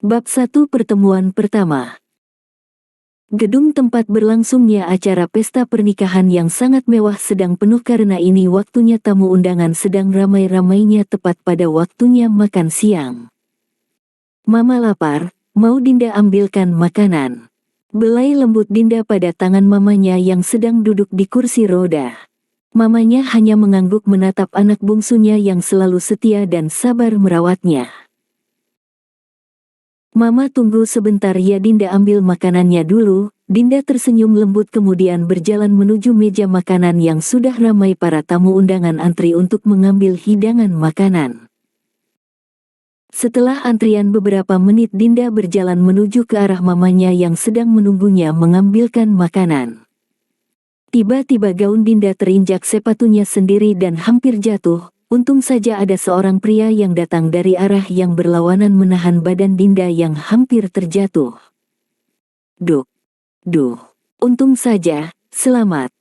Bab 1 Pertemuan Pertama. Gedung tempat berlangsungnya acara pesta pernikahan yang sangat mewah sedang penuh karena ini waktunya tamu undangan sedang ramai-ramainya tepat pada waktunya makan siang. Mama lapar, mau Dinda ambilkan makanan? Belai lembut Dinda pada tangan mamanya yang sedang duduk di kursi roda. Mamanya hanya mengangguk menatap anak bungsunya yang selalu setia dan sabar merawatnya. Mama tunggu sebentar ya Dinda ambil makanannya dulu. Dinda tersenyum lembut kemudian berjalan menuju meja makanan yang sudah ramai para tamu undangan antri untuk mengambil hidangan makanan. Setelah antrian beberapa menit Dinda berjalan menuju ke arah mamanya yang sedang menunggunya mengambilkan makanan. Tiba-tiba gaun Dinda terinjak sepatunya sendiri dan hampir jatuh. Untung saja ada seorang pria yang datang dari arah yang berlawanan menahan badan Dinda yang hampir terjatuh. Duh, untung saja, selamat,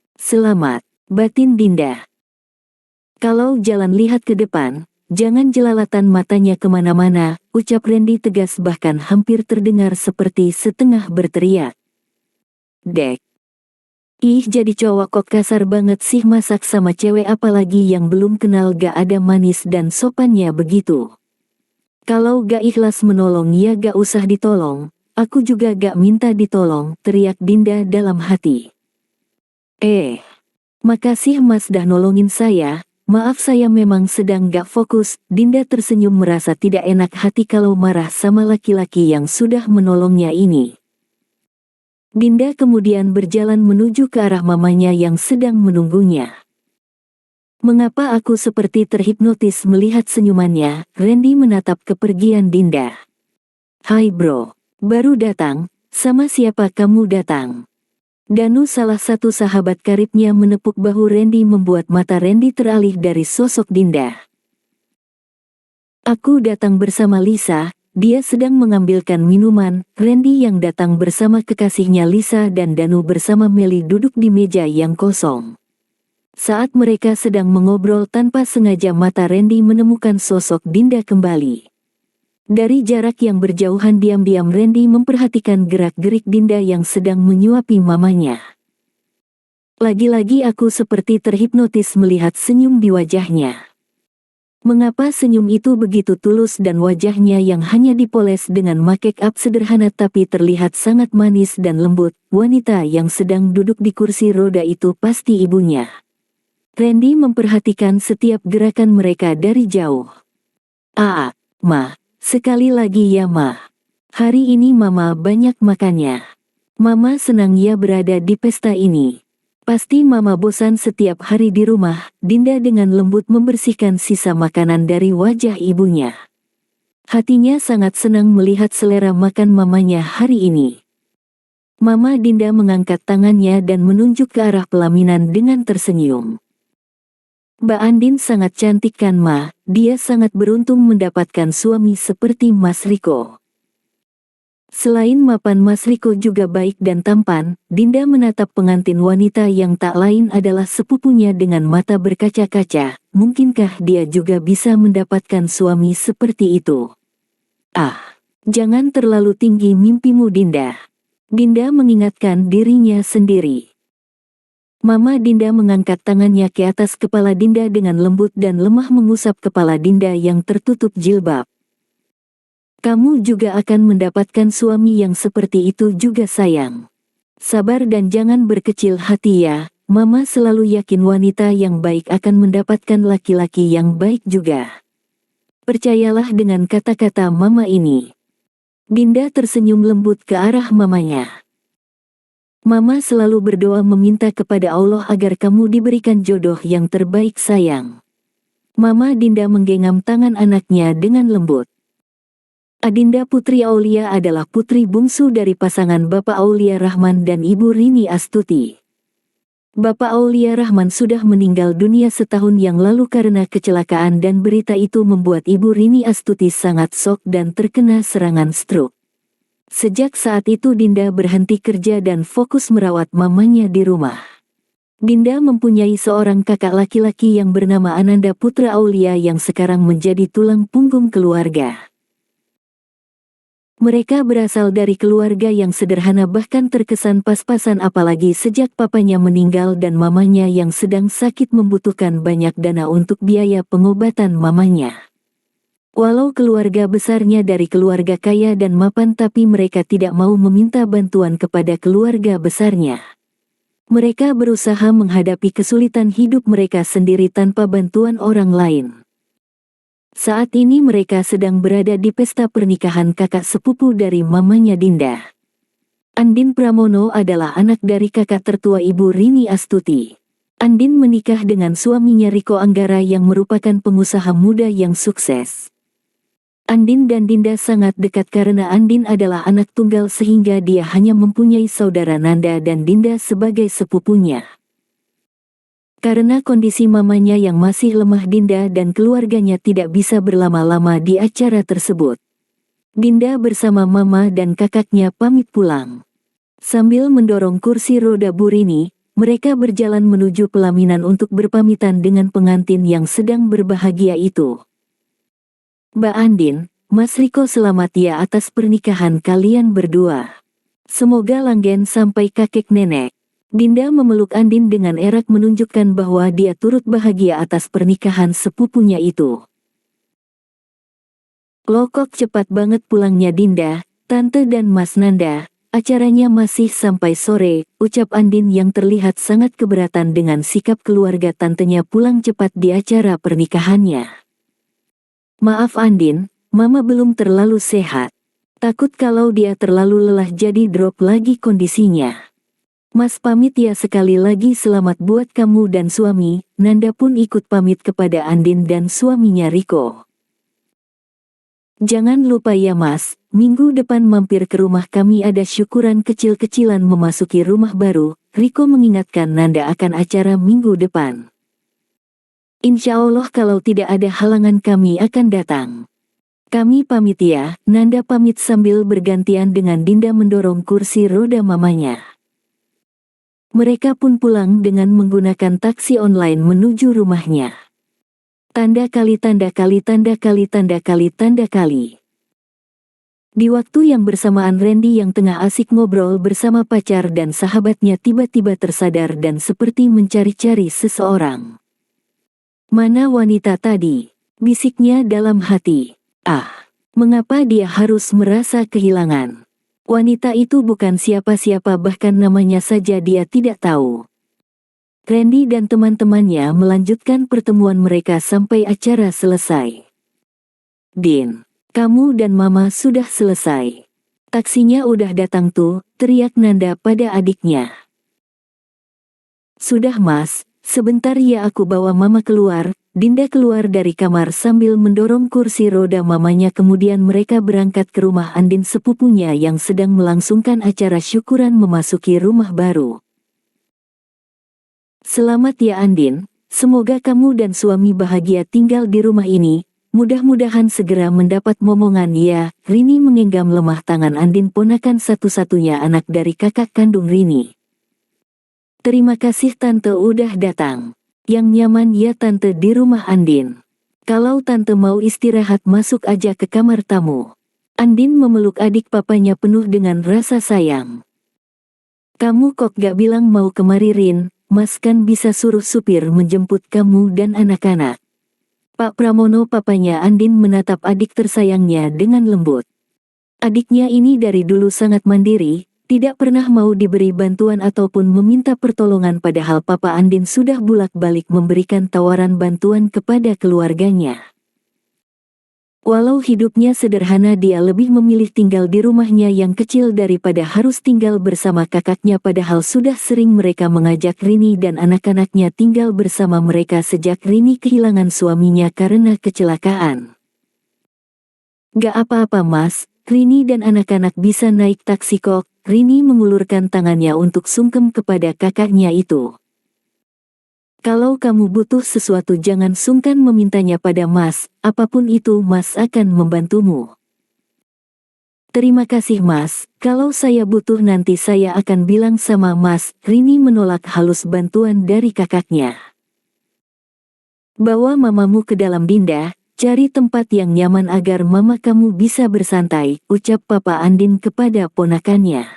batin Dinda. Kalau jalan lihat ke depan, jangan jelalatan matanya kemana-mana, ucap Randy tegas bahkan hampir terdengar seperti setengah berteriak. Dek. Ih jadi cowok kok kasar banget sih masak sama cewek apalagi yang belum kenal gak ada manis dan sopannya begitu. Kalau gak ikhlas menolong ya gak usah ditolong, aku juga gak minta ditolong, teriak Dinda dalam hati. Makasih mas dah nolongin saya, maaf saya memang sedang gak fokus, Dinda tersenyum merasa tidak enak hati kalau marah sama laki-laki yang sudah menolongnya ini. Dinda kemudian berjalan menuju ke arah mamanya yang sedang menunggunya. Mengapa aku seperti terhipnotis melihat senyumannya? Randy menatap kepergian Dinda. Hai bro, baru datang, sama siapa kamu datang? Danu salah satu sahabat karibnya menepuk bahu Randy membuat mata Randy teralih dari sosok Dinda. Aku datang bersama Lisa. Dia sedang mengambilkan minuman. Randy yang datang bersama kekasihnya Lisa dan Danu bersama Melly duduk di meja yang kosong. Saat mereka sedang mengobrol tanpa sengaja mata Randy menemukan sosok Dinda kembali. Dari jarak yang berjauhan diam-diam Randy memperhatikan gerak-gerik Dinda yang sedang menyuapi mamanya. Lagi-lagi aku seperti terhipnotis melihat senyum di wajahnya. Mengapa senyum itu begitu tulus dan wajahnya yang hanya dipoles dengan make up sederhana tapi terlihat sangat manis dan lembut? Wanita yang sedang duduk di kursi roda itu pasti ibunya. Randy memperhatikan setiap gerakan mereka dari jauh. Ma, sekali lagi ya ma. Hari ini mama banyak makannya. Mama senang ya berada di pesta ini. Pasti mama bosan setiap hari di rumah. Dinda dengan lembut membersihkan sisa makanan dari wajah ibunya. Hatinya sangat senang melihat selera makan mamanya hari ini. Mama Dinda mengangkat tangannya dan menunjuk ke arah pelaminan dengan tersenyum. Mbak Andin sangat cantik kan ma, dia sangat beruntung mendapatkan suami seperti Mas Riko. Selain mapan Mas Riko juga baik dan tampan, Dinda menatap pengantin wanita yang tak lain adalah sepupunya dengan mata berkaca-kaca. Mungkinkah dia juga bisa mendapatkan suami seperti itu? Jangan terlalu tinggi mimpimu Dinda. Dinda mengingatkan dirinya sendiri. Mama Dinda mengangkat tangannya ke atas kepala Dinda dengan lembut dan lemah mengusap kepala Dinda yang tertutup jilbab. Kamu juga akan mendapatkan suami yang seperti itu juga sayang. Sabar dan jangan berkecil hati ya, mama selalu yakin wanita yang baik akan mendapatkan laki-laki yang baik juga. Percayalah dengan kata-kata mama ini. Dinda tersenyum lembut ke arah mamanya. Mama selalu berdoa meminta kepada Allah agar kamu diberikan jodoh yang terbaik sayang. Mama Dinda menggenggam tangan anaknya dengan lembut. Adinda Putri Aulia adalah putri bungsu dari pasangan Bapak Aulia Rahman dan Ibu Rini Astuti. Bapak Aulia Rahman sudah meninggal dunia setahun yang lalu karena kecelakaan dan berita itu membuat Ibu Rini Astuti sangat shock dan terkena serangan stroke. Sejak saat itu Dinda berhenti kerja dan fokus merawat mamanya di rumah. Dinda mempunyai seorang kakak laki-laki yang bernama Ananda Putra Aulia yang sekarang menjadi tulang punggung keluarga. Mereka berasal dari keluarga yang sederhana bahkan terkesan pas-pasan apalagi sejak papanya meninggal dan mamanya yang sedang sakit membutuhkan banyak dana untuk biaya pengobatan mamanya. Walau keluarga besarnya dari keluarga kaya dan mapan tapi mereka tidak mau meminta bantuan kepada keluarga besarnya. Mereka berusaha menghadapi kesulitan hidup mereka sendiri tanpa bantuan orang lain. Saat ini mereka sedang berada di pesta pernikahan kakak sepupu dari mamanya Dinda. Andin Pramono adalah anak dari kakak tertua Ibu Rini Astuti. Andin menikah dengan suaminya Riko Anggara yang merupakan pengusaha muda yang sukses. Andin dan Dinda sangat dekat karena Andin adalah anak tunggal sehingga dia hanya mempunyai saudara Nanda dan Dinda sebagai sepupunya. Karena kondisi mamanya yang masih lemah Dinda dan keluarganya tidak bisa berlama-lama di acara tersebut. Dinda bersama mama dan kakaknya pamit pulang. Sambil mendorong kursi roda Bu Rini, mereka berjalan menuju pelaminan untuk berpamitan dengan pengantin yang sedang berbahagia itu. Mbak Andin, Mas Riko selamat ya atas pernikahan kalian berdua. Semoga langgeng sampai kakek nenek. Dinda memeluk Andin dengan erat menunjukkan bahwa dia turut bahagia atas pernikahan sepupunya itu. Lokok cepat banget pulangnya Dinda, Tante dan Mas Nanda, acaranya masih sampai sore, ucap Andin yang terlihat sangat keberatan dengan sikap keluarga tantenya pulang cepat di acara pernikahannya. Maaf Andin, Mama belum terlalu sehat. Takut kalau dia terlalu lelah jadi drop lagi kondisinya. Mas pamit ya sekali lagi selamat buat kamu dan suami. Nanda pun ikut pamit kepada Andin dan suaminya Riko. Jangan lupa ya Mas, minggu depan mampir ke rumah kami ada syukuran kecil-kecilan memasuki rumah baru. Riko mengingatkan Nanda akan acara minggu depan. Insya Allah kalau tidak ada halangan kami akan datang. Kami pamit ya, Nanda pamit sambil bergantian dengan Dinda mendorong kursi roda mamanya. Mereka pun pulang dengan menggunakan taksi online menuju rumahnya. Tanda kali tanda kali tanda kali tanda kali tanda kali. Di waktu yang bersamaan Randy yang tengah asik ngobrol bersama pacar dan sahabatnya tiba-tiba tersadar dan seperti mencari-cari seseorang. Mana wanita tadi? Bisiknya dalam hati. Ah, mengapa dia harus merasa kehilangan? Wanita itu bukan siapa-siapa bahkan namanya saja dia tidak tahu. Randy dan teman-temannya melanjutkan pertemuan mereka sampai acara selesai. Din, kamu dan Mama sudah selesai. Taksinya udah datang tuh, teriak Nanda pada adiknya. Sudah Mas, sebentar ya aku bawa Mama keluar. Dinda keluar dari kamar sambil mendorong kursi roda mamanya kemudian mereka berangkat ke rumah Andin sepupunya yang sedang melangsungkan acara syukuran memasuki rumah baru. Selamat ya Andin, semoga kamu dan suami bahagia tinggal di rumah ini, mudah-mudahan segera mendapat momongan ya. Rini menggenggam lemah tangan Andin ponakan satu-satunya anak dari kakak kandung Rini. Terima kasih Tante udah datang. Yang nyaman ya Tante di rumah Andin. Kalau Tante mau istirahat masuk aja ke kamar tamu. Andin memeluk adik papanya penuh dengan rasa sayang. Kamu kok gak bilang mau kemari Rin, Mas kan bisa suruh supir menjemput kamu dan anak-anak. Pak Pramono papanya Andin menatap adik tersayangnya dengan lembut. Adiknya ini dari dulu sangat mandiri, tidak pernah mau diberi bantuan ataupun meminta pertolongan padahal Papa Andin sudah bolak-balik memberikan tawaran bantuan kepada keluarganya. Walau hidupnya sederhana dia lebih memilih tinggal di rumahnya yang kecil daripada harus tinggal bersama kakaknya padahal sudah sering mereka mengajak Rini dan anak-anaknya tinggal bersama mereka sejak Rini kehilangan suaminya karena kecelakaan. Gak apa-apa Mas, Rini dan anak-anak bisa naik taksi kok. Rini mengulurkan tangannya untuk sungkem kepada kakaknya itu. Kalau kamu butuh sesuatu jangan sungkan memintanya pada Mas, apapun itu Mas akan membantumu. Terima kasih Mas, kalau saya butuh nanti saya akan bilang sama Mas. Rini menolak halus bantuan dari kakaknya. Bawa mamamu ke dalam Dinda, cari tempat yang nyaman agar mama kamu bisa bersantai, ucap Papa Andin kepada ponakannya.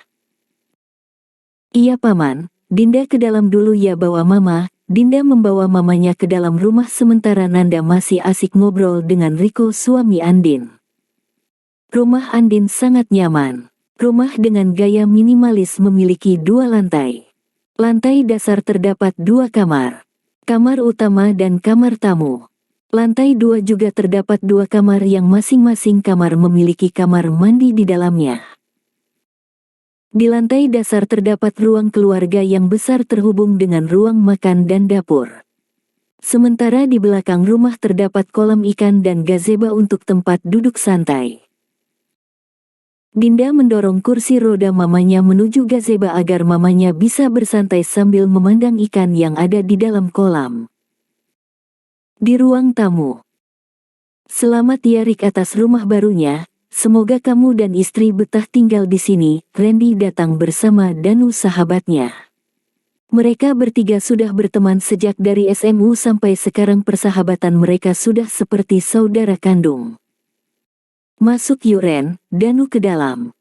Iya paman, Dinda ke dalam dulu ya, bawa mama. Dinda membawa mamanya ke dalam rumah sementara Nanda masih asik ngobrol dengan Riko, suami Andin. Rumah Andin sangat nyaman. Rumah dengan gaya minimalis memiliki 2 lantai. Lantai dasar terdapat 2 kamar. Kamar utama dan kamar tamu. Lantai 2 juga terdapat 2 kamar yang masing-masing kamar memiliki kamar mandi di dalamnya. Di lantai dasar terdapat ruang keluarga yang besar terhubung dengan ruang makan dan dapur. Sementara di belakang rumah terdapat kolam ikan dan gazebo untuk tempat duduk santai. Dinda mendorong kursi roda mamanya menuju gazebo agar mamanya bisa bersantai sambil memandang ikan yang ada di dalam kolam. Di ruang tamu. Selamat ya Rick atas rumah barunya. Semoga kamu dan istri betah tinggal di sini. Randy datang bersama Danu sahabatnya. Mereka bertiga sudah berteman sejak dari SMU sampai sekarang, persahabatan mereka sudah seperti saudara kandung. Masuk yuk Ren, Danu ke dalam.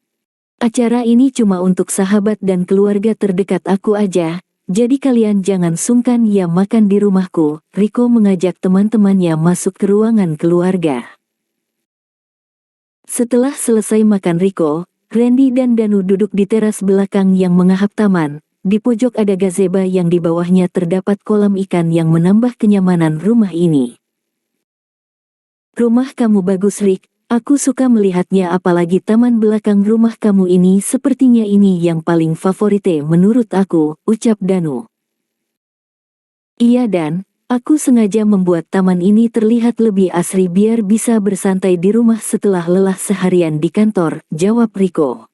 Acara ini cuma untuk sahabat dan keluarga terdekat aku aja, jadi kalian jangan sungkan ya makan di rumahku. Riko mengajak teman-temannya masuk ke ruangan keluarga. Setelah selesai makan Riko, Randy dan Danu duduk di teras belakang yang menghadap taman. Di pojok ada gazebo yang di bawahnya terdapat kolam ikan yang menambah kenyamanan rumah ini. Rumah kamu bagus Rick, aku suka melihatnya, apalagi taman belakang rumah kamu ini, sepertinya ini yang paling favorite menurut aku, ucap Danu. Iya Dan, aku sengaja membuat taman ini terlihat lebih asri biar bisa bersantai di rumah setelah lelah seharian di kantor, jawab Riko.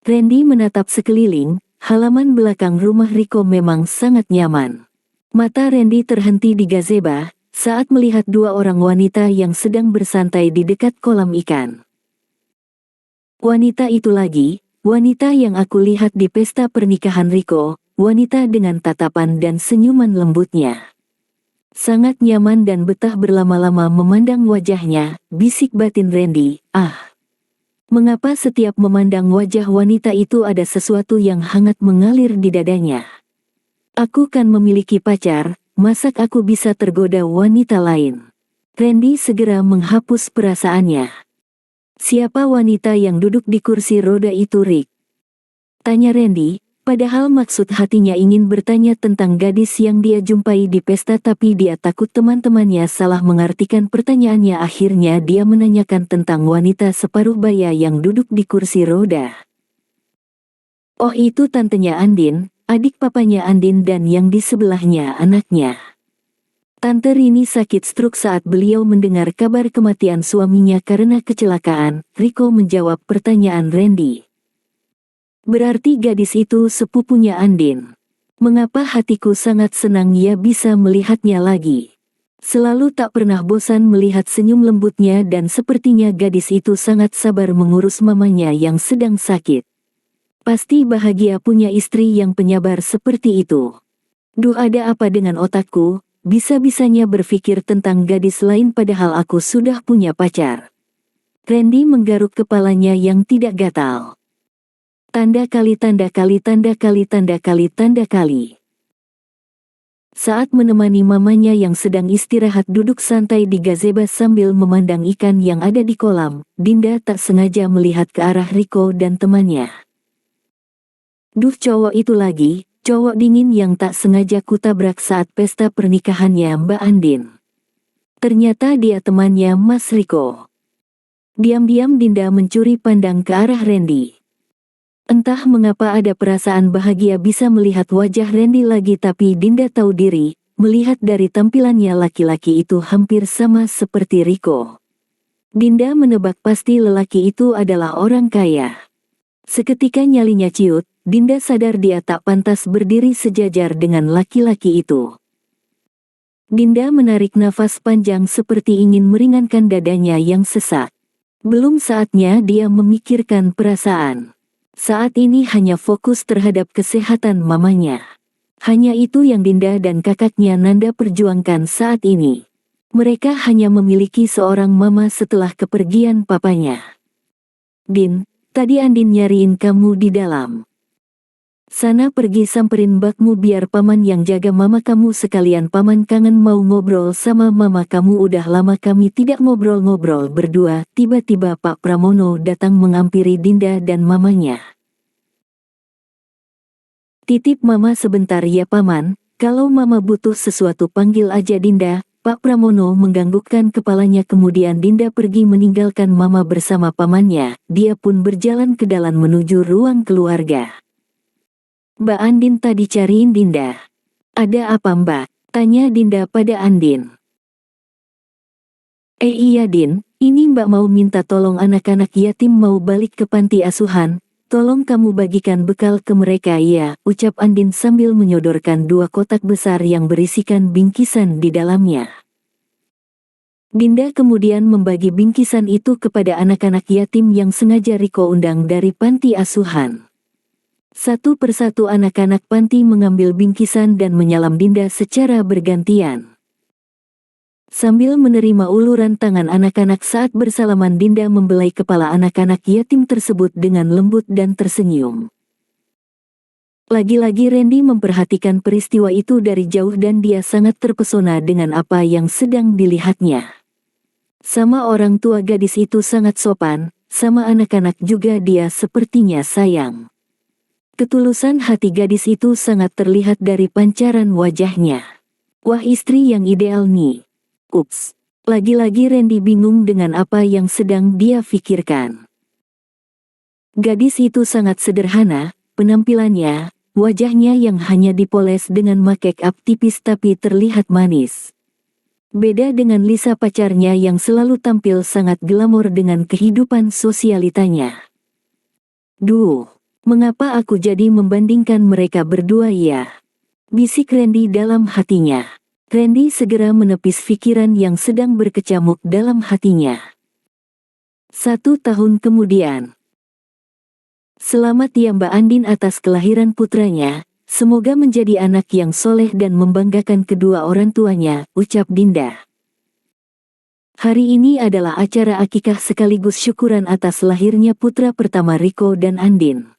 Randy menatap sekeliling, halaman belakang rumah Riko memang sangat nyaman. Mata Randy terhenti di gazebo saat melihat 2 orang wanita yang sedang bersantai di dekat kolam ikan. Wanita itu lagi, wanita yang aku lihat di pesta pernikahan Riko, wanita dengan tatapan dan senyuman lembutnya. Sangat nyaman dan betah berlama-lama memandang wajahnya, bisik batin Randy. Mengapa setiap memandang wajah wanita itu ada sesuatu yang hangat mengalir di dadanya? Aku kan memiliki pacar, masak aku bisa tergoda wanita lain? Randy segera menghapus perasaannya. Siapa wanita yang duduk di kursi roda itu Rick? Tanya Randy. Padahal maksud hatinya ingin bertanya tentang gadis yang dia jumpai di pesta, tapi dia takut teman-temannya salah mengartikan pertanyaannya. Akhirnya dia menanyakan tentang wanita separuh baya yang duduk di kursi roda. Oh, itu tantenya Andin, adik papanya Andin, dan yang di sebelahnya anaknya. Tante Rini sakit stroke saat beliau mendengar kabar kematian suaminya karena kecelakaan. Riko menjawab pertanyaan Randy. Berarti gadis itu sepupunya Andin. Mengapa hatiku sangat senang ya bisa melihatnya lagi. Selalu tak pernah bosan melihat senyum lembutnya dan sepertinya gadis itu sangat sabar mengurus mamanya yang sedang sakit. Pasti bahagia punya istri yang penyabar seperti itu. Duh, ada apa dengan otakku, bisa-bisanya berpikir tentang gadis lain padahal aku sudah punya pacar. Randy menggaruk kepalanya yang tidak gatal. Tanda kali tanda kali tanda kali tanda kali tanda kali. Saat menemani mamanya yang sedang istirahat duduk santai di gazebo sambil memandang ikan yang ada di kolam, Dinda tak sengaja melihat ke arah Riko dan temannya. Duh, cowok itu lagi, cowok dingin yang tak sengaja kutabrak saat pesta pernikahannya Mbak Andin. Ternyata dia temannya Mas Riko. Diam-diam Dinda mencuri pandang ke arah Randy. Entah mengapa ada perasaan bahagia bisa melihat wajah Randy lagi, tapi Dinda tahu diri, melihat dari tampilannya laki-laki itu hampir sama seperti Riko. Dinda menebak pasti lelaki itu adalah orang kaya. Seketika nyalinya ciut, Dinda sadar dia tak pantas berdiri sejajar dengan laki-laki itu. Dinda menarik nafas panjang seperti ingin meringankan dadanya yang sesak. Belum saatnya dia memikirkan perasaan. Saat ini hanya fokus terhadap kesehatan mamanya. Hanya itu yang Dinda dan kakaknya Nanda perjuangkan saat ini. Mereka hanya memiliki seorang mama setelah kepergian papanya. Din, tadi Andin nyariin kamu di dalam. Sana pergi samperin mbakmu biar paman yang jaga mama kamu sekalian, paman kangen mau ngobrol sama mama kamu, udah lama kami tidak ngobrol-ngobrol berdua. Tiba-tiba Pak Pramono datang menghampiri Dinda dan mamanya. Titip mama sebentar ya paman, kalau mama butuh sesuatu panggil aja Dinda. Pak Pramono menganggukkan kepalanya, kemudian Dinda pergi meninggalkan mama bersama pamannya. Dia pun berjalan ke dalam menuju ruang keluarga. Mbak Andin tadi cariin Dinda. Ada apa Mbak? Tanya Dinda pada Andin. Iya Din, ini Mbak mau minta tolong, anak-anak yatim mau balik ke panti asuhan. Tolong kamu bagikan bekal ke mereka ya, ucap Andin sambil menyodorkan 2 kotak besar yang berisikan bingkisan di dalamnya. Dinda kemudian membagi bingkisan itu kepada anak-anak yatim yang sengaja Riko undang dari panti asuhan. Satu persatu anak-anak panti mengambil bingkisan dan menyalam Dinda secara bergantian. Sambil menerima uluran tangan anak-anak saat bersalaman, Dinda membelai kepala anak-anak yatim tersebut dengan lembut dan tersenyum. Lagi-lagi Randy memperhatikan peristiwa itu dari jauh dan dia sangat terpesona dengan apa yang sedang dilihatnya. Sama orang tua gadis itu sangat sopan, sama anak-anak juga dia sepertinya sayang. Ketulusan hati gadis itu sangat terlihat dari pancaran wajahnya. Wah, istri yang ideal nih. Ups, lagi-lagi Randy bingung dengan apa yang sedang dia pikirkan. Gadis itu sangat sederhana, penampilannya, wajahnya yang hanya dipoles dengan make up tipis tapi terlihat manis. Beda dengan Lisa pacarnya yang selalu tampil sangat glamor dengan kehidupan sosialitanya. Duh. Mengapa aku jadi membandingkan mereka berdua ya? Bisik Randy dalam hatinya. Randy segera menepis pikiran yang sedang berkecamuk dalam hatinya. 1 tahun kemudian. Selamat ya Mbak Andin atas kelahiran putranya, semoga menjadi anak yang soleh dan membanggakan kedua orang tuanya, ucap Dinda. Hari ini adalah acara akikah sekaligus syukuran atas lahirnya putra pertama Riko dan Andin.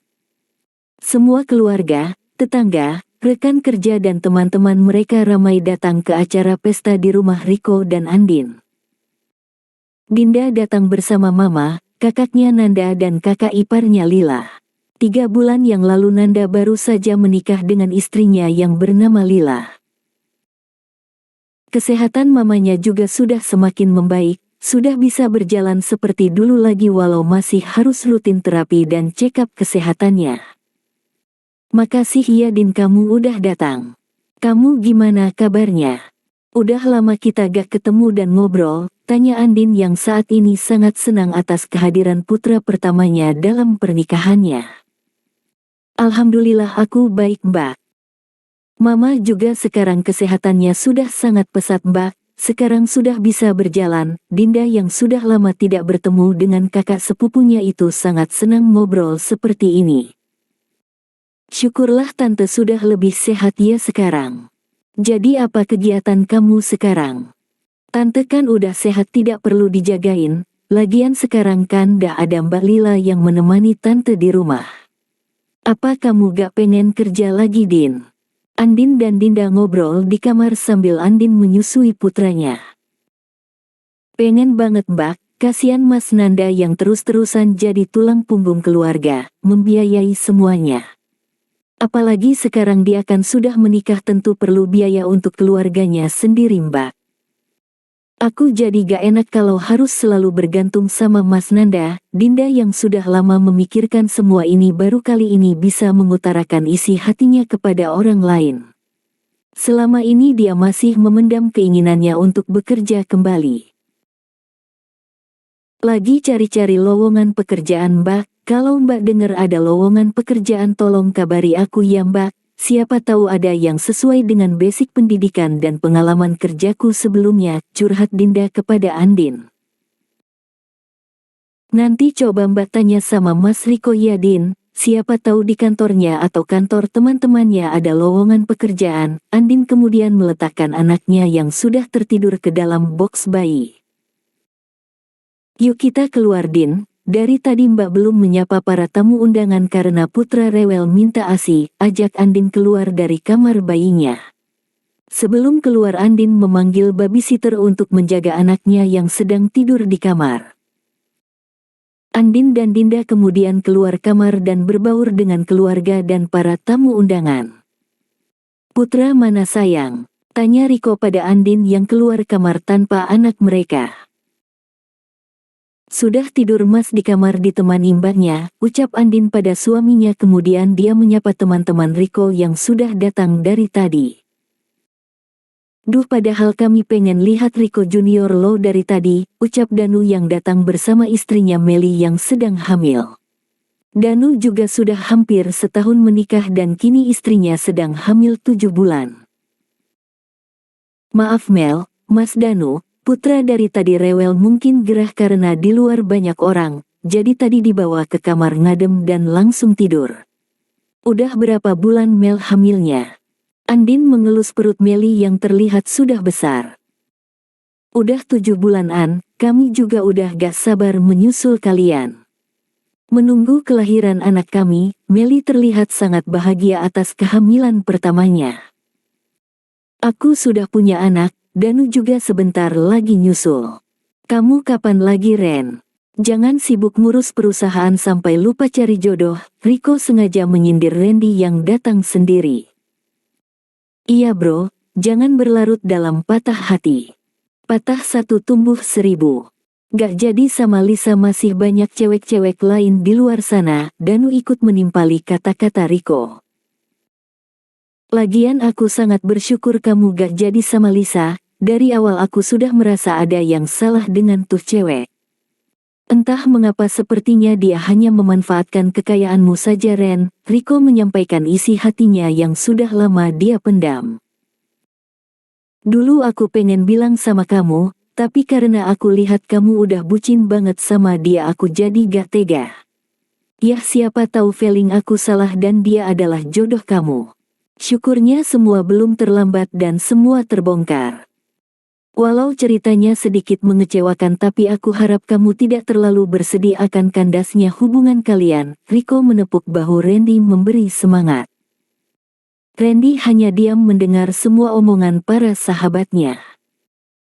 Semua keluarga, tetangga, rekan kerja dan teman-teman mereka ramai datang ke acara pesta di rumah Riko dan Andin. Dinda datang bersama mama, kakaknya Nanda dan kakak iparnya Lila. 3 bulan yang lalu Nanda baru saja menikah dengan istrinya yang bernama Lila. Kesehatan mamanya juga sudah semakin membaik, sudah bisa berjalan seperti dulu lagi walau masih harus rutin terapi dan check up kesehatannya. Makasih ya Din, kamu udah datang. Kamu gimana kabarnya? Udah lama kita gak ketemu dan ngobrol, tanya Andin yang saat ini sangat senang atas kehadiran putra pertamanya dalam pernikahannya. Alhamdulillah aku baik Mbak. Mama juga sekarang kesehatannya sudah sangat pesat Mbak, sekarang sudah bisa berjalan. Dinda yang sudah lama tidak bertemu dengan kakak sepupunya itu sangat senang ngobrol seperti ini. Syukurlah tante sudah lebih sehat ya sekarang. Jadi apa kegiatan kamu sekarang? Tante kan udah sehat tidak perlu dijagain, lagian sekarang kan dah ada Mbak Lila yang menemani tante di rumah. Apa kamu gak pengen kerja lagi Din? Andin dan Dinda ngobrol di kamar sambil Andin menyusui putranya. Pengen banget Mbak, kasihan Mas Nanda yang terus-terusan jadi tulang punggung keluarga, membiayai semuanya. Apalagi sekarang dia kan sudah menikah tentu perlu biaya untuk keluarganya sendiri Mbak. Aku jadi gak enak kalau harus selalu bergantung sama Mas Nanda. Dinda yang sudah lama memikirkan semua ini baru kali ini bisa mengutarakan isi hatinya kepada orang lain. Selama ini dia masih memendam keinginannya untuk bekerja kembali. Lagi cari-cari lowongan pekerjaan Mbak. Kalau Mbak dengar ada lowongan pekerjaan tolong kabari aku ya Mbak, siapa tahu ada yang sesuai dengan basic pendidikan dan pengalaman kerjaku sebelumnya, curhat Dinda kepada Andin. Nanti coba Mbak tanya sama Mas Riko ya Din, siapa tahu di kantornya atau kantor teman-temannya ada lowongan pekerjaan. Andin kemudian meletakkan anaknya yang sudah tertidur ke dalam boks bayi. Yuk kita keluar Din, dari tadi Mbak belum menyapa para tamu undangan karena Putra rewel minta ASI, ajak Andin keluar dari kamar bayinya. Sebelum keluar Andin memanggil babysitter untuk menjaga anaknya yang sedang tidur di kamar. Andin dan Dinda kemudian keluar kamar dan berbaur dengan keluarga dan para tamu undangan. Putra mana sayang? Tanya Riko pada Andin yang keluar kamar tanpa anak mereka. Sudah tidur Mas di kamar ditemani mbaknya, ucap Andin pada suaminya kemudian dia menyapa teman-teman Riko yang sudah datang dari tadi. Duh padahal kami pengen lihat Riko Junior lo dari tadi, ucap Danu yang datang bersama istrinya Meli yang sedang hamil. Danu juga sudah hampir setahun menikah dan kini istrinya sedang hamil 7 bulan. Maaf Mel, Mas Danu, Putra dari tadi rewel mungkin gerah karena di luar banyak orang, jadi tadi dibawa ke kamar ngadem dan langsung tidur. Udah berapa bulan Mel hamilnya? Andin mengelus perut Meli yang terlihat sudah besar. Udah 7 bulanan, kami juga udah gak sabar menyusul kalian. Menunggu kelahiran anak kami, Meli terlihat sangat bahagia atas kehamilan pertamanya. Aku sudah punya anak, Danu juga sebentar lagi nyusul. Kamu kapan lagi Ren? Jangan sibuk ngurus perusahaan sampai lupa cari jodoh, Riko sengaja menyindir Randy yang datang sendiri. Iya bro, jangan berlarut dalam patah hati. Patah satu tumbuh 1000. Gak jadi sama Lisa masih banyak cewek-cewek lain di luar sana, Danu ikut menimpali kata-kata Riko. Lagian aku sangat bersyukur kamu gak jadi sama Lisa, dari awal aku sudah merasa ada yang salah dengan tuh cewek. Entah mengapa sepertinya dia hanya memanfaatkan kekayaanmu saja Ren, Riko menyampaikan isi hatinya yang sudah lama dia pendam. Dulu aku pengen bilang sama kamu, tapi karena aku lihat kamu udah bucin banget sama dia aku jadi gak tega. Yah siapa tahu feeling aku salah dan dia adalah jodoh kamu. Syukurnya semua belum terlambat dan semua terbongkar. Walau ceritanya sedikit mengecewakan tapi aku harap kamu tidak terlalu bersedih akan kandasnya hubungan kalian. Riko menepuk bahu Randy memberi semangat. Randy hanya diam mendengar semua omongan para sahabatnya.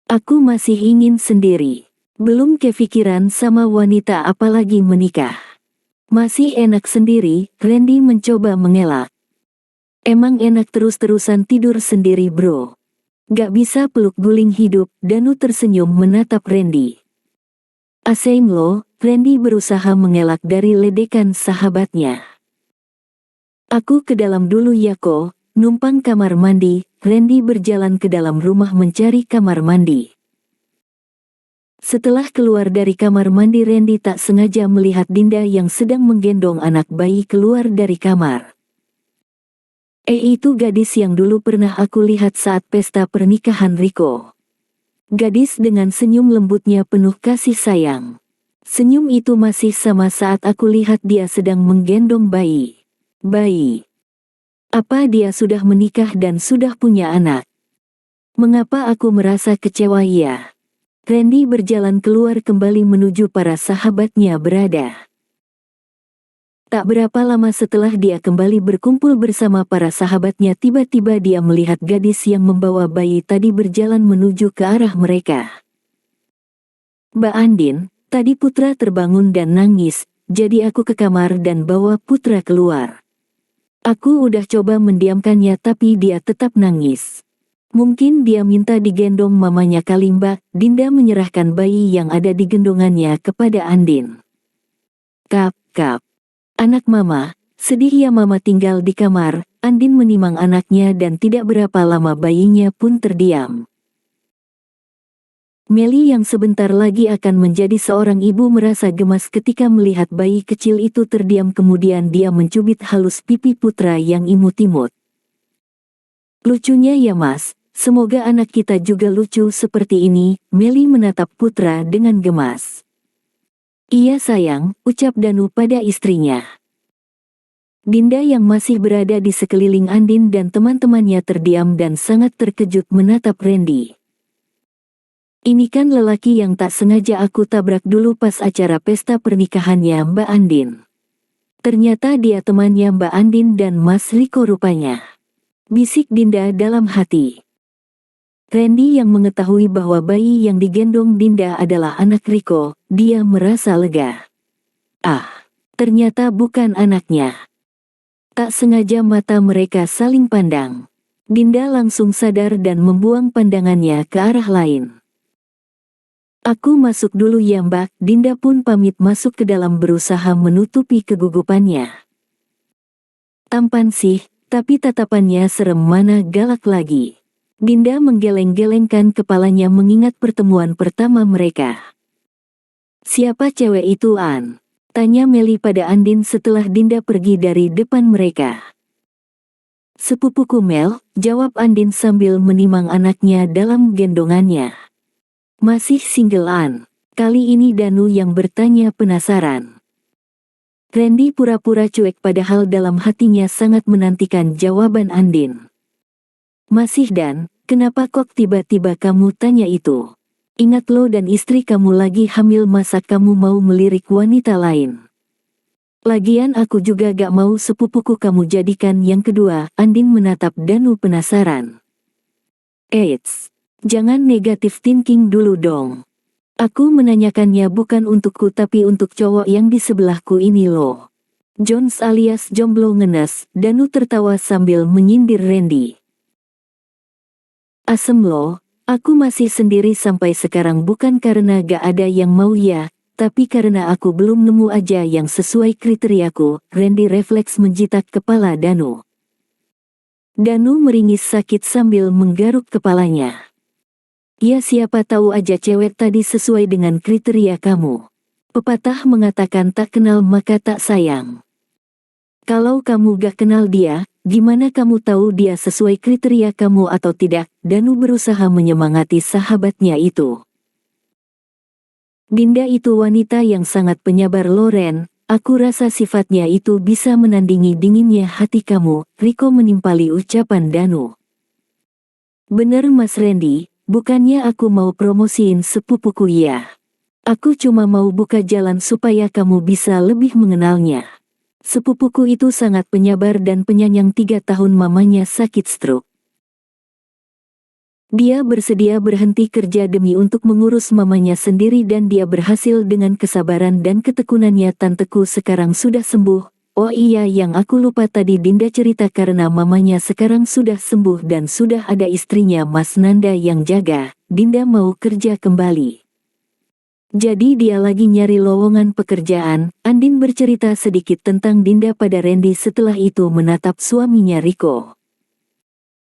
Aku masih ingin sendiri. Belum kepikiran sama wanita apalagi menikah. Masih enak sendiri, Randy mencoba mengelak. Emang enak terus-terusan tidur sendiri bro. Gak bisa peluk guling hidup, Danu tersenyum menatap Randy. Aseim lo, Randy berusaha mengelak dari ledekan sahabatnya. Aku ke dalam dulu ya ko, numpang kamar mandi, Randy berjalan ke dalam rumah mencari kamar mandi. Setelah keluar dari kamar mandi Randy tak sengaja melihat Dinda yang sedang menggendong anak bayi keluar dari kamar. Itu gadis yang dulu pernah aku lihat saat pesta pernikahan Riko. Gadis dengan senyum lembutnya penuh kasih sayang. Senyum itu masih sama saat aku lihat dia sedang menggendong bayi. Bayi. Apa dia sudah menikah dan sudah punya anak? Mengapa aku merasa kecewa ya? Randy berjalan keluar kembali menuju para sahabatnya berada. Tak berapa lama setelah dia kembali berkumpul bersama para sahabatnya tiba-tiba dia melihat gadis yang membawa bayi tadi berjalan menuju ke arah mereka. Mbak Andin, tadi Putra terbangun dan nangis, jadi aku ke kamar dan bawa Putra keluar. Aku udah coba mendiamkannya tapi dia tetap nangis. Mungkin dia minta digendong mamanya kali Mbak. Dinda menyerahkan bayi yang ada di gendongannya kepada Andin. Kap. Anak mama, sedih ya mama tinggal di kamar. Andin menimang anaknya dan tidak berapa lama bayinya pun terdiam. Meli yang sebentar lagi akan menjadi seorang ibu merasa gemas ketika melihat bayi kecil itu terdiam kemudian dia mencubit halus pipi Putra yang imut-imut. Lucunya ya mas, semoga anak kita juga lucu seperti ini, Meli menatap Putra dengan gemas. Iya sayang, ucap Danu pada istrinya. Dinda yang masih berada di sekeliling Andin dan teman-temannya terdiam dan sangat terkejut menatap Randy. Ini kan lelaki yang tak sengaja aku tabrak dulu pas acara pesta pernikahannya Mbak Andin. Ternyata dia temannya Mbak Andin dan Mas Riko rupanya. Bisik Dinda dalam hati. Randy yang mengetahui bahwa bayi yang digendong Dinda adalah anak Riko, dia merasa lega. Ah, ternyata bukan anaknya. Tak sengaja mata mereka saling pandang. Dinda langsung sadar dan membuang pandangannya ke arah lain. Aku masuk dulu ya Mbak. Dinda pun pamit masuk ke dalam berusaha menutupi kegugupannya. Tampan sih, tapi tatapannya serem mana galak lagi. Dinda menggeleng-gelengkan kepalanya mengingat pertemuan pertama mereka. Siapa cewek itu An? Tanya Meli pada Andin setelah Dinda pergi dari depan mereka. Sepupuku Mel, jawab Andin sambil menimang anaknya dalam gendongannya. Masih single An? Kali ini Danu yang bertanya penasaran. Randy pura-pura cuek padahal dalam hatinya sangat menantikan jawaban Andin. Masih Dan, kenapa kok tiba-tiba kamu tanya itu? Ingat lo dan istri kamu lagi hamil masa kamu mau melirik wanita lain? Lagian aku juga gak mau sepupuku kamu jadikan yang kedua. Andin menatap Danu penasaran. Eits. Jangan negatif thinking dulu dong. Aku menanyakannya bukan untukku tapi untuk cowok yang di sebelahku ini loh. Jones alias jomblo ngenes. Danu tertawa sambil menyindir Randy. Asem loh, aku masih sendiri sampai sekarang bukan karena gak ada yang mau ya, tapi karena aku belum nemu aja yang sesuai kriteriaku. Randy refleks menjitak kepala Danu. Danu meringis sakit sambil menggaruk kepalanya. Ya siapa tahu aja cewek tadi sesuai dengan kriteria kamu. Pepatah mengatakan tak kenal maka tak sayang. Kalau kamu gak kenal dia, gimana kamu tahu dia sesuai kriteria kamu atau tidak? Danu berusaha menyemangati sahabatnya itu. Dinda itu wanita yang sangat penyabar Loren, aku rasa sifatnya itu bisa menandingi dinginnya hati kamu. Riko menimpali ucapan Danu. Bener Mas Randy. Bukannya aku mau promosiin sepupuku ya. Aku cuma mau buka jalan supaya kamu bisa lebih mengenalnya. Sepupuku itu sangat penyabar dan penyayang. 3 tahun mamanya sakit stroke. Dia bersedia berhenti kerja demi untuk mengurus mamanya sendiri dan dia berhasil dengan kesabaran dan ketekunannya. Tanteku sekarang sudah sembuh. Oh iya yang aku lupa tadi Dinda cerita karena mamanya sekarang sudah sembuh dan sudah ada istrinya Mas Nanda yang jaga, Dinda mau kerja kembali. Jadi dia lagi nyari lowongan pekerjaan. Andin bercerita sedikit tentang Dinda pada Randy setelah itu menatap suaminya Riko.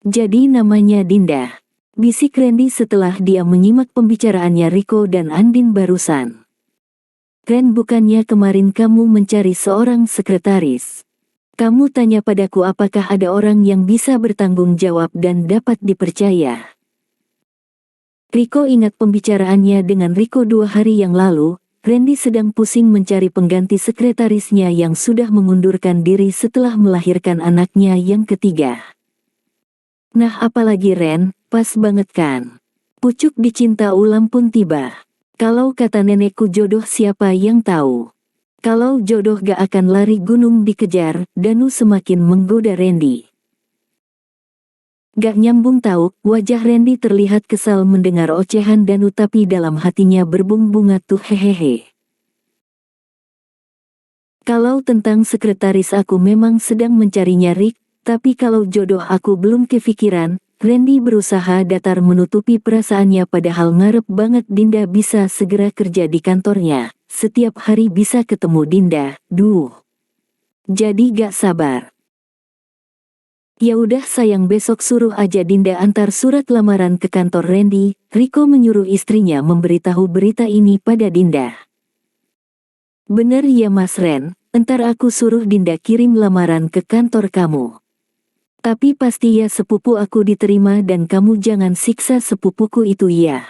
Jadi namanya Dinda, bisik Randy setelah dia menyimak pembicaraannya Riko dan Andin barusan. Ren bukannya kemarin kamu mencari seorang sekretaris. Kamu tanya padaku apakah ada orang yang bisa bertanggung jawab dan dapat dipercaya. Riko ingat pembicaraannya dengan Riko 2 hari yang lalu. Randy sedang pusing mencari pengganti sekretarisnya yang sudah mengundurkan diri setelah melahirkan anaknya yang ketiga. Nah apalagi Ren, pas banget kan. Pucuk dicinta ulam pun tiba. Kalau kata nenekku jodoh siapa yang tahu. Kalau jodoh gak akan lari gunung dikejar. Danu semakin menggoda Randy. Gak nyambung tahu, wajah Randy terlihat kesal mendengar ocehan Danu tapi dalam hatinya berbunga tuh hehehe. Kalau tentang sekretaris aku memang sedang mencarinya Rick, tapi kalau jodoh aku belum kepikiran. Randy berusaha datar menutupi perasaannya padahal ngarep banget Dinda bisa segera kerja di kantornya. Setiap hari bisa ketemu Dinda, duh. Jadi gak sabar. Ya udah sayang besok suruh aja Dinda antar surat lamaran ke kantor Randy. Riko menyuruh istrinya memberitahu berita ini pada Dinda. Bener ya Mas Ren, entar aku suruh Dinda kirim lamaran ke kantor kamu. Tapi pasti ya sepupu aku diterima dan kamu jangan siksa sepupuku itu ya.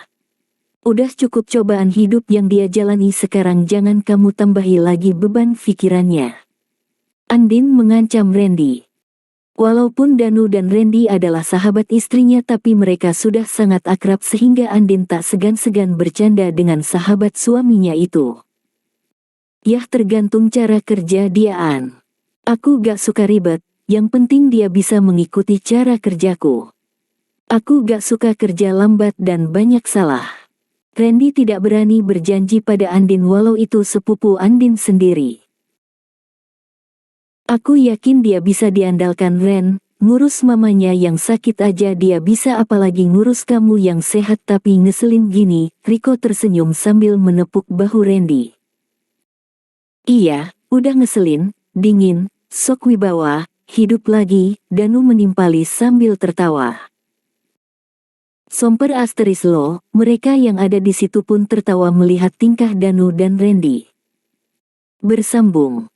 Udah cukup cobaan hidup yang dia jalani sekarang jangan kamu tambahi lagi beban pikirannya. Andin mengancam Randy. Walaupun Danu dan Randy adalah sahabat istrinya, tapi mereka sudah sangat akrab sehingga Andin tak segan-segan bercanda dengan sahabat suaminya itu. Yah, tergantung cara kerja dia, An. Aku gak suka ribet, yang penting dia bisa mengikuti cara kerjaku. Aku gak suka kerja lambat dan banyak salah. Randy tidak berani berjanji pada Andin walau itu sepupu Andin sendiri. Aku yakin dia bisa diandalkan, Ren. Ngurus mamanya yang sakit aja dia bisa, apalagi ngurus kamu yang sehat tapi ngeselin gini. Rico tersenyum sambil menepuk bahu Randy. Iya, udah ngeselin, dingin, sok wibawa, hidup lagi, Danu menimpali sambil tertawa. Somper asteris lo, mereka yang ada di situ pun tertawa melihat tingkah Danu dan Randy. Bersambung.